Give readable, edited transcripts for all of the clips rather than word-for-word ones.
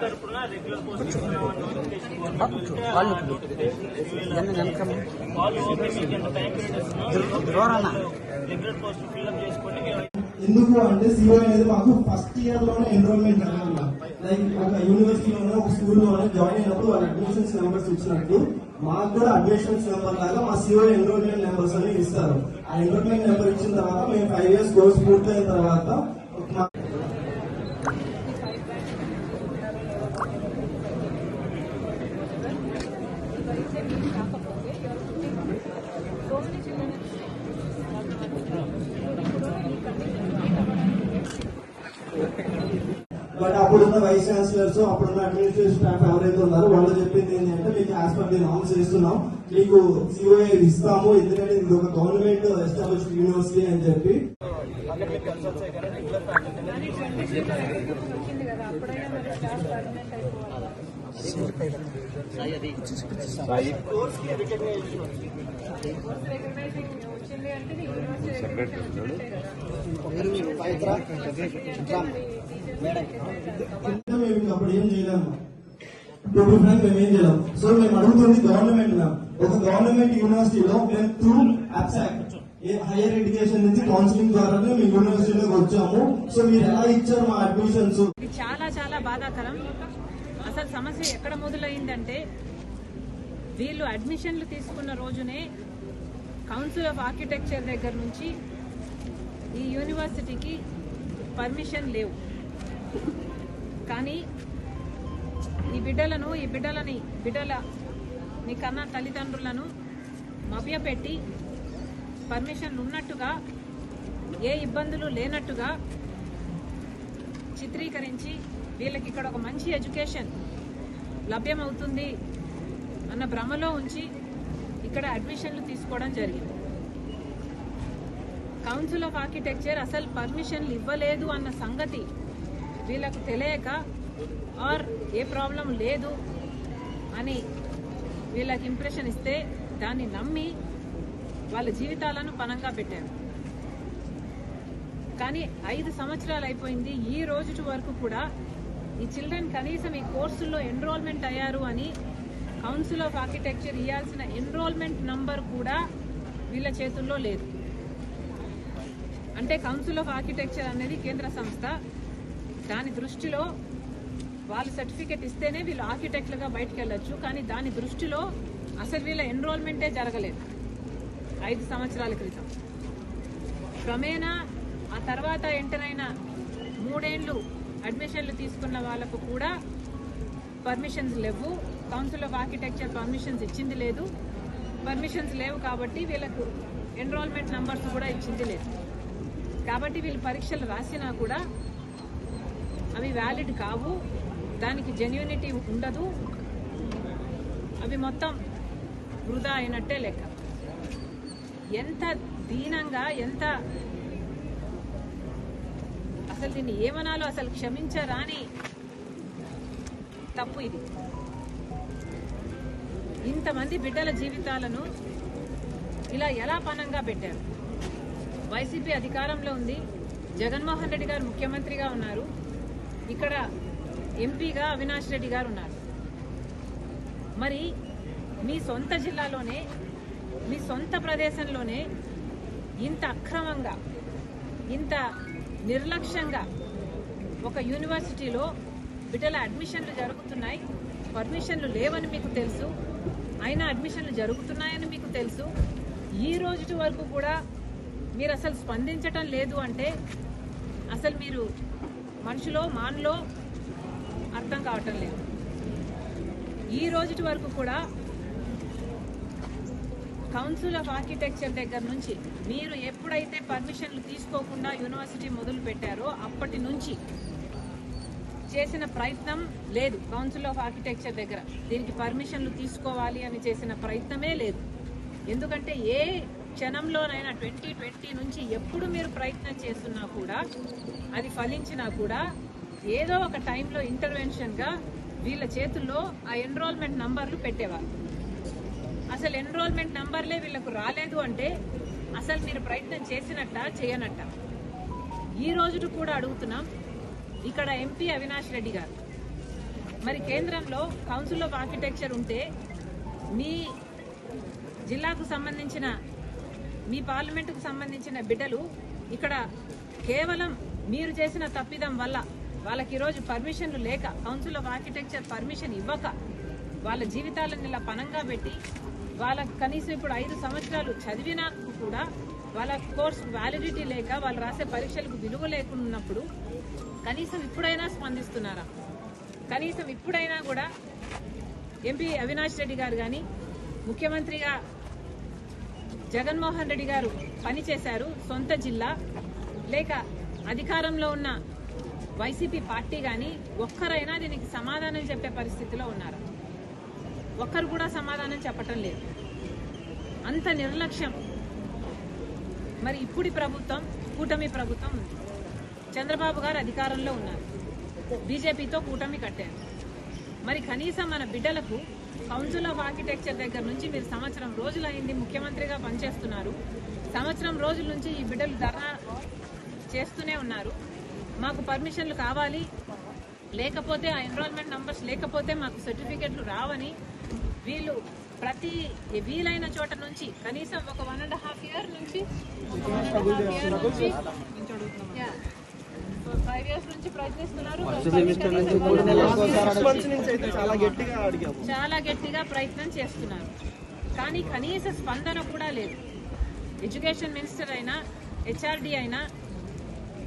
తరఫున regular post regular post fill up చేసుకోండి. ఎందుకు అంటే సిఓ అనేది మాకు ఫస్ట్ ఇయర్ లోనే ఎన్రోల్మెంట్ జరగాలి. లైక్ ఒక యూనివర్సిటీలోనే ఒక స్కూల్లోనే జాయిన్ అయినప్పుడు వాళ్ళ అడ్మిషన్స్ నెంబర్స్ ఇచ్చినట్టు మాకు కూడా అడ్మిషన్స్ నెంబర్ లాగా మా సిఓ ఎన్రోల్మెంట్ నెంబర్స్ అనేవి ఇస్తారు. ఆ ఎన్రోల్మెంట్ నెంబర్ ఇచ్చిన తర్వాత మేము 5 years కోర్స్ పూర్తయిన తర్వాత బట్ అప్పుడున్న వైస్ ఛాన్సలర్స్ అప్పుడున్న అడ్మినిస్ట్రేటివ్ స్టాఫ్ ఎవరైతే ఉన్నారో వాళ్ళు చెప్పింది ఏంటంటే మీకు యాజ్ పర్ ది నామ్స్ చేస్తున్నాం, మీకు సిఓఏ ఇస్తాము, ఎందుకంటే ఇది ఒక గవర్నమెంట్ ఎస్టాబ్లిష్డ్ యూనివర్సిటీ అని చెప్పి మేము అప్పుడు ఏం చేయలేము. మేము ఏం చేయలేము. సో మేము అడుగుతుంది గవర్నమెంట్ మ్యామ్, ఒక గవర్నమెంట్ యూనివర్సిటీలో మేము త్రూ అబ్స్ట్రాక్ట్ హైయర్ ఎడ్యుకేషన్ నుంచి కౌన్సిలింగ్ ద్వారానే మేము యూనివర్సిటీలోకి వచ్చాము. సో మీరు ఎలా ఇచ్చారు మా అడ్మిషన్స్? చాలా చాలా బాధాకరం. అసలు సమస్య ఎక్కడ మొదలైందంటే వీళ్ళు అడ్మిషన్లు తీసుకున్న రోజునే కౌన్సిల్ ఆఫ్ ఆర్కిటెక్చర్ దగ్గర నుంచి ఈ యూనివర్సిటీకి పర్మిషన్ లేవు. కానీ ఈ బిడ్డలని కన్నా తల్లిదండ్రులను మభ్యపెట్టి పర్మిషన్లు ఉన్నట్టుగా, ఏ ఇబ్బందులు లేనట్టుగా చిత్రీకరించి వీళ్ళకి ఇక్కడ ఒక మంచి ఎడ్యుకేషన్ లభ్యమవుతుంది అన్న భ్రమలో ఉంచి ఇక్కడ అడ్మిషన్లు తీసుకోవడం జరిగింది. కౌన్సిల్ ఆఫ్ ఆర్కిటెక్చర్ అసలు పర్మిషన్లు ఇవ్వలేదు అన్న సంగతి వీళ్ళకు తెలియక ఆర్ ఏ ప్రాబ్లం లేదు అని వీళ్ళకి ఇంప్రెషన్ ఇస్తే దాన్ని నమ్మి వాళ్ళ జీవితాలను పణంగా పెట్టారు. కానీ 5 సంవత్సరాలు అయిపోయింది. ఈ రోజు వరకు కూడా ఈ చిల్డ్రన్ కనీసం ఈ కోర్సుల్లో ఎన్రోల్మెంట్ అయ్యారు అని కౌన్సిల్ ఆఫ్ ఆర్కిటెక్చర్ ఇవ్వాల్సిన ఎన్రోల్మెంట్ నంబర్ కూడా వీళ్ళ చేతుల్లో లేదు. అంటే కౌన్సిల్ ఆఫ్ ఆర్కిటెక్చర్ అనేది కేంద్ర సంస్థ. దాని దృష్టిలో వాళ్ళు సర్టిఫికెట్ ఇస్తేనే వీళ్ళు ఆర్కిటెక్ట్లుగా బయటకు వెళ్ళొచ్చు. కానీ దాని దృష్టిలో అసలు వీళ్ళ ఎన్రోల్మెంటే జరగలేదు 5 సంవత్సరాల క్రితం. క్రమేణా ఆ తర్వాత ఎంటర్ అయిన 3 ఏళ్లు అడ్మిషన్లు తీసుకున్న వాళ్లకు కూడా పర్మిషన్స్ లేవు. కౌన్సిల్ ఆఫ్ ఆర్కిటెక్చర్ పర్మిషన్స్ ఇచ్చింది లేదు. పర్మిషన్స్ లేవు కాబట్టి వీళ్ళకు ఎన్రోల్మెంట్ నంబర్స్ కూడా ఇచ్చింది లేదు. కాబట్టి వీళ్ళు పరీక్షలు రాసినా కూడా అవి వ్యాలిడ్ కావు, దానికి జెన్యూనిటీ ఉండదు, అవి మొత్తం వృధా అయినట్టే లెక్క. ఎంత దీనంగా, ఎంత అసలు దీన్ని ఏమనాలో అసలు క్షమించరాని తప్పు ఇది. ఇంతమంది బిడ్డల జీవితాలను ఇలా ఎలా పణంగా పెట్టారు? వైసీపీ అధికారంలో ఉంది, జగన్మోహన్ రెడ్డి గారు ముఖ్యమంత్రిగా ఉన్నారు, ఇక్కడ ఎంపీగా అవినాష్ రెడ్డి గారు ఉన్నారు. మరి మీ సొంత జిల్లాలోనే, మీ సొంత ప్రదేశంలోనే ఇంత అక్రమంగా, ఇంత నిర్లక్ష్యంగా ఒక యూనివర్సిటీలో బిడ్డల అడ్మిషన్లు జరుగుతున్నాయి. పర్మిషన్లు లేవని మీకు తెలుసు, అయినా అడ్మిషన్లు జరుగుతున్నాయని మీకు తెలుసు. ఈ రోజు వరకు కూడా మీరు అసలు స్పందించటం లేదు అంటే అసలు మీరు మనుషులో మానలో అర్థం కావటం లేదు. ఈ రోజు వరకు కూడా కౌన్సిల్ ఆఫ్ ఆర్కిటెక్చర్ దగ్గర నుంచి మీరు ఎప్పుడైతే పర్మిషన్లు తీసుకోకుండా యూనివర్సిటీ మొదలు పెట్టారో అప్పటి నుంచి చేసిన ప్రయత్నం లేదు. కౌన్సిల్ ఆఫ్ ఆర్కిటెక్చర్ దగ్గర దీనికి పర్మిషన్లు తీసుకోవాలి అని చేసిన ప్రయత్నమే లేదు. ఎందుకంటే ఏ క్షణంలోనైనా 2020 నుంచి ఎప్పుడు మీరు ప్రయత్నం చేస్తున్నా కూడా, అది ఫలించినా కూడా ఏదో ఒక టైంలో ఇంటర్వెన్షన్గా వీళ్ళ చేతుల్లో ఆ ఎన్రోల్మెంట్ నంబర్లు పెట్టేవారు. అసలు ఎన్రోల్మెంట్ నంబర్లే వీళ్లకు రాలేదు అంటే అసలు మీరు ప్రయత్నం చేసినట్ట చేయనట్ట? ఈ రోజు కూడా అడుగుతున్నాం. ఇక్కడ ఎంపీ అవినాష్ రెడ్డి గారు మరి కేంద్రంలో కౌన్సిల్ ఆఫ్ ఆర్కిటెక్చర్ ఉంటే మీ జిల్లాకు సంబంధించిన మీ పార్లమెంటుకు సంబంధించిన బిడ్డలు ఇక్కడ కేవలం మీరు చేసిన తప్పిదం వల్ల వాళ్ళకి ఈరోజు పర్మిషన్లు లేక కౌన్సిల్ ఆఫ్ ఆర్కిటెక్చర్ పర్మిషన్ ఇవ్వక వాళ్ళ జీవితాలను ఇలా పనంగా పెట్టి వాళ్ళకి కనీసం ఇప్పుడు 5 సంవత్సరాలు చదివినా కూడా వాళ్ళ కోర్సు వ్యాలిడిటీ లేక వాళ్ళు రాసే పరీక్షలకు విలువ లేకున్నప్పుడు కనీసం ఇప్పుడైనా స్పందిస్తున్నారా? కనీసం ఇప్పుడైనా కూడా ఎంపీ అవినాష్ రెడ్డి గారు కానీ ముఖ్యమంత్రిగా జగన్మోహన్ రెడ్డి గారు పనిచేశారు సొంత జిల్లా, లేక అధికారంలో ఉన్న వైసీపీ పార్టీ కానీ ఒక్కరైనా దీనికి సమాధానం చెప్పే పరిస్థితిలో ఉన్నారు? ఒక్కరు కూడా సమాధానం చెప్పటం లేదు. అంత నిర్లక్ష్యం. మరి ఇప్పుడి ప్రభుత్వం కూటమి ప్రభుత్వం ఉంది. చంద్రబాబు గారు అధికారంలో ఉన్నారు, బీజేపీతో కూటమి కట్టారు. మరి కనీసం మన బిడ్డలకు కౌన్సిల్ ఆఫ్ ఆర్కిటెక్చర్ దగ్గర నుంచి మీరు సంవత్సరం రోజులు అయింది ముఖ్యమంత్రిగా పనిచేస్తున్నారు. సంవత్సరం రోజుల నుంచి ఈ బిడ్డలు ధర్నా చేస్తూనే ఉన్నారు. మాకు పర్మిషన్లు కావాలి, లేకపోతే ఆ ఎన్రోల్మెంట్ నంబర్స్ లేకపోతే మాకు సర్టిఫికెట్లు రావని వీళ్ళు ప్రతి వీలైన చోట నుంచి కనీసం ఒక 1.5 year నుంచి 5 years నుంచి ప్రయత్నిస్తున్నారు. చాలా గట్టిగా ప్రయత్నం చేస్తున్నారు. కానీ కనీస స్పందన కూడా లేదు. ఎడ్యుకేషన్ మినిస్టర్ అయినా హెచ్ఆర్డి అయినా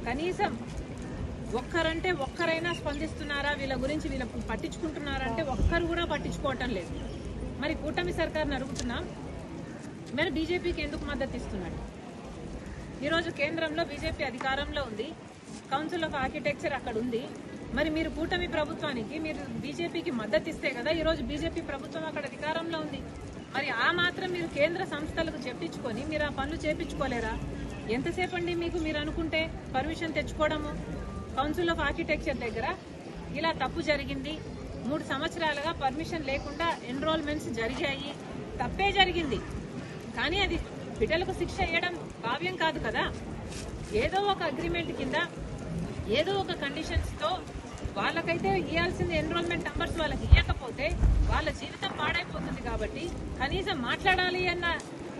కనీసం ఒక్కరైనా స్పందిస్తున్నారా? వీళ్ళ గురించి వీళ్ళకు పట్టించుకుంటున్నారంటే ఒక్కరు కూడా పట్టించుకోవటం లేదు. మరి కూటమి సర్కార్ని అడుగుతున్నాం, మరి బీజేపీకి ఎందుకు మద్దతు ఇస్తున్నాడు? ఈరోజు కేంద్రంలో బీజేపీ అధికారంలో ఉంది, కౌన్సిల్ ఆఫ్ ఆర్కిటెక్చర్ అక్కడ ఉంది. మరి మీరు కూటమి ప్రభుత్వానికి మీరు బీజేపీకి మద్దతు ఇస్తే కదా ఈరోజు బీజేపీ ప్రభుత్వం అక్కడ అధికారంలో ఉంది. మరి ఆ మాత్రం మీరు కేంద్ర సంస్థలకు చెప్పించుకొని మీరు ఆ పనులు చేపించుకోలేరా? ఎంతసేపు అండి మీకు మీరు అనుకుంటే పర్మిషన్ తెచ్చుకోవడము? కౌన్సిల్ ఆఫ్ ఆర్కిటెక్చర్ దగ్గర ఇలా తప్పు జరిగింది, 3 సంవత్సరాలుగా పర్మిషన్ లేకుండా ఎన్రోల్మెంట్స్ జరిగాయి, తప్పే జరిగింది. కానీ అది బిడ్డలకు శిక్ష వేయడం భావ్యం కాదు కదా. ఏదో ఒక అగ్రిమెంట్ కింద ఏదో ఒక కండిషన్స్ తో వాళ్ళకైతే ఇవ్వాల్సింది ఎన్రోల్మెంట్ నంబర్స్ వాళ్ళకి ఇవ్వకపోతే వాళ్ళ జీవితం పాడైపోతుంది. కాబట్టి కనీసం మాట్లాడాలి అన్న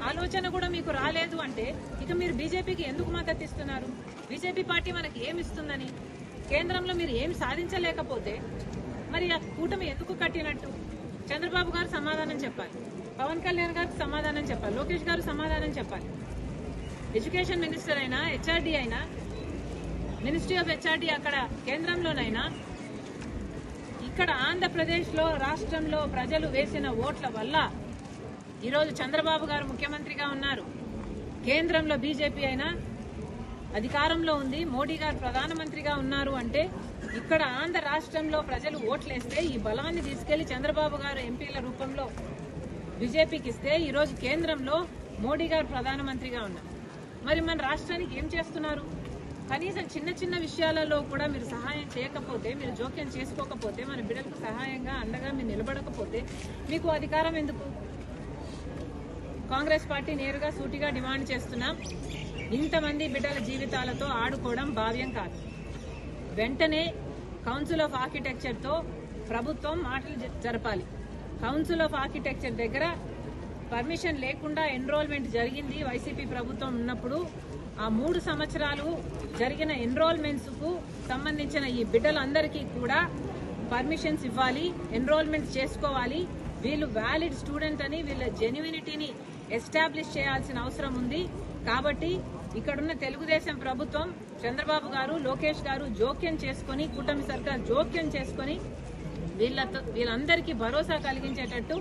ఆలోచన కూడా మీకు రాలేదు అంటే ఇక మీరు బీజేపీకి ఎందుకు మద్దతు ఇస్తున్నారు? బీజేపీ పార్టీ మనకి ఏమి ఇస్తుందని? కేంద్రంలో మీరు ఏమి సాధించలేకపోతే మరి ఆ కూటమి ఎందుకు కట్టినట్టు? చంద్రబాబు గారు సమాధానం చెప్పాలి, పవన్ కళ్యాణ్ గారికి సమాధానం చెప్పాలి, లోకేష్ గారు సమాధానం చెప్పాలి. ఎడ్యుకేషన్ మినిస్టర్ అయినా హెచ్ఆర్డీ అయినా మినిస్ట్రీ ఆఫ్ హెచ్ఆర్డీ అక్కడ కేంద్రంలోనైనా ఇక్కడ ఆంధ్రప్రదేశ్లో రాష్ట్రంలో ప్రజలు వేసిన ఓట్ల వల్ల ఈరోజు చంద్రబాబు గారు ముఖ్యమంత్రిగా ఉన్నారు. కేంద్రంలో బీజేపీ అయినా అధికారంలో ఉంది, మోడీ గారు ప్రధానమంత్రిగా ఉన్నారు. అంటే ఇక్కడ ఆంధ్ర రాష్ట్రంలో ప్రజలు ఓట్లేస్తే ఈ బలాన్ని తీసుకెళ్లి చంద్రబాబు గారు ఎంపీల రూపంలో బీజేపీకి ఇస్తే ఈరోజు కేంద్రంలో మోడీ గారు ప్రధానమంత్రిగా ఉన్నారు. మరి మన రాష్ట్రానికి ఏం చేస్తున్నారు? కనీసం చిన్న చిన్న విషయాలలో కూడా మీరు సహాయం చేయకపోతే, మీరు జోక్యం చేసుకోకపోతే, మన బిడ్డలకు సహాయంగా అండగా మీరు నిలబడకపోతే మీకు అధికారం ఎందుకు? కాంగ్రెస్ పార్టీ నేరుగా సూటిగా డిమాండ్ చేస్తున్నాం, ఇంతమంది బిడ్డల జీవితాలతో ఆడుకోవడం భావ్యం కాదు. వెంటనే కౌన్సిల్ ఆఫ్ ఆర్కిటెక్చర్తో ప్రభుత్వం మాటలు జరపాలి. కౌన్సిల్ ఆఫ్ ఆర్కిటెక్చర్ దగ్గర పర్మిషన్ లేకుండా ఎన్రోల్మెంట్ జరిగింది వైసీపీ ప్రభుత్వం ఉన్నప్పుడు. ఆ 3 సంవత్సరాలు జరిగిన ఎన్రోల్మెంట్స్ కు సంబంధించిన ఈ బిడ్డలందరికీ కూడా పర్మిషన్స్ ఇవ్వాలి, ఎన్రోల్మెంట్ చేసుకోవాలి. వీళ్ళు వ్యాలిడ్ స్టూడెంట్ అని వీళ్ళ జెన్యునిటీని ఎస్టాబ్లిష్ చేయాల్సిన అవసరం ఉంది. కాబట్టి ఇక్కడున్న తెలుగుదేశం ప్రభుత్వం, చంద్రబాబు గారు, లోకేష్ గారు జోక్యం చేసుకుని, కూటమి సర్కార్ జోక్యం చేసుకుని వీళ్ళందరికీ భరోసా కలిగించేటట్టు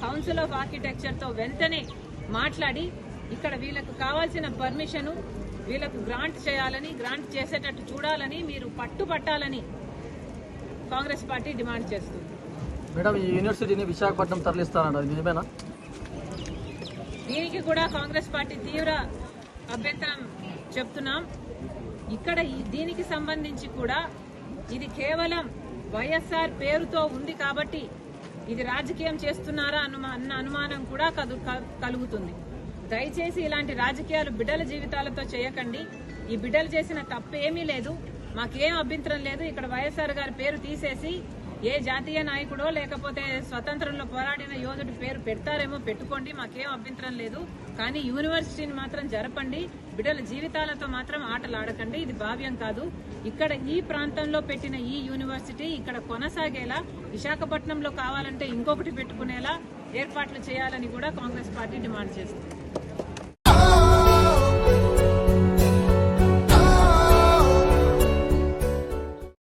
కౌన్సిల్ ఆఫ్ ఆర్కిటెక్చర్ తో వెంటనే మాట్లాడి ఇక్కడ వీళ్ళకు కావాల్సిన పర్మిషన్ వీళ్ళకు గ్రాంట్ చేయాలని, గ్రాంట్ చేసేటట్టు చూడాలని మీరు పట్టుబట్టాలని కాంగ్రెస్ పార్టీ డిమాండ్ చేస్తుంది. మేడం, ఈ యూనివర్సిటీని విశాఖపట్నం తరలిస్తారన్నారు, నిజమేనా? దీనికి కూడా కాంగ్రెస్ పార్టీ తీవ్ర అభ్యంతరం చెప్తున్నాం. ఇక్కడ దీనికి సంబంధించి కూడా ఇది కేవలం వైఎస్ఆర్ పేరుతో ఉంది కాబట్టి ఇది రాజకీయం చేస్తున్నారా అన్న అనుమానం కూడా కలుగుతుంది. దయచేసి ఇలాంటి రాజకీయాలు బిడ్డల జీవితాలతో చేయకండి. ఈ బిడ్డలు చేసిన తప్పు ఏమీ లేదు, మాకేం అభ్యంతరం లేదు. ఇక్కడ వైఎస్ఆర్ గారి పేరు తీసేసి ఏ జాతీయ నాయకుడో లేకపోతే స్వతంత్రంలో పోరాడిన యోధుడి పేరు పెడతారేమో పెట్టుకోండి, మాకేం అభ్యంతరం లేదు. కానీ యూనివర్సిటీని మాత్రం జరపండి, బిడ్డల జీవితాలతో మాత్రం ఆటలు ఆడకండి. ఇది భావ్యం కాదు. ఇక్కడ ఈ ప్రాంతంలో పెట్టిన ఈ యూనివర్సిటీ ఇక్కడ కొనసాగేలా, విశాఖపట్నంలో కావాలంటే ఇంకొకటి పెట్టుకునేలా ఏర్పాట్లు చేయాలని కూడా కాంగ్రెస్ పార్టీ డిమాండ్ చేస్తుంది.